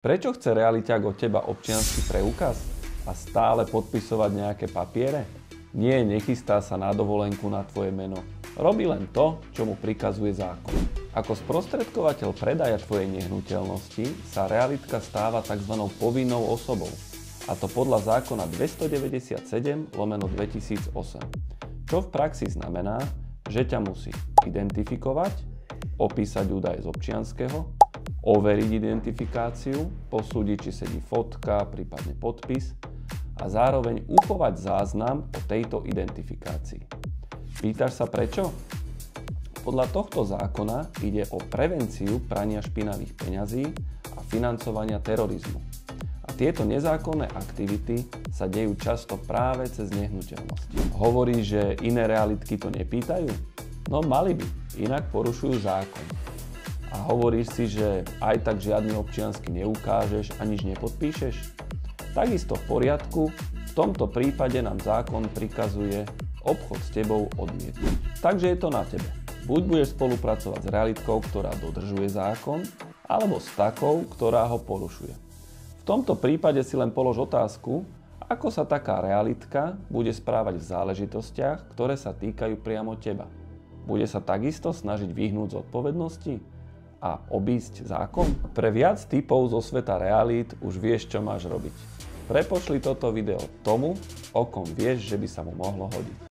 Prečo chce realiťák od teba občiansky preukaz a stále podpisovať nejaké papiere? Nie, nechystá sa na dovolenku na tvoje meno. Robí len to, čo mu prikazuje zákon. Ako sprostredkovateľ predaja tvojej nehnuteľnosti sa realitka stáva tzv. Povinnou osobou. A to podľa zákona 297/2008. Čo v praxi znamená, že ťa musí identifikovať, opísať údaje z občianskeho, overiť identifikáciu, posúdiť, či sedí fotka, prípadne podpis a zároveň uchovať záznam o tejto identifikácii. Pýtaš sa prečo? Podľa tohto zákona ide o prevenciu prania špinavých peňazí a financovania terorizmu. A tieto nezákonné aktivity sa dejú často práve cez nehnuteľnosti. Hovorí, že iné realitky to nepýtajú? No mali by, inak porušujú zákon. A hovoríš si, že aj tak žiadny občiansky neukážeš a nič nepodpíšeš? Takisto v poriadku, v tomto prípade nám zákon prikazuje obchod s tebou odmietnúť. Takže je to na tebe. Buď budeš spolupracovať s realitkou, ktorá dodržuje zákon, alebo s takou, ktorá ho porušuje. V tomto prípade si len polož otázku, ako sa taká realitka bude správať v záležitostiach, ktoré sa týkajú priamo teba. Bude sa takisto snažiť vyhnúť zodpovednosti a obísť zákon? Pre viac tipov zo sveta realít už vieš, čo máš robiť. Prepošli toto video tomu, o kom vieš, že by sa mu mohlo hodiť.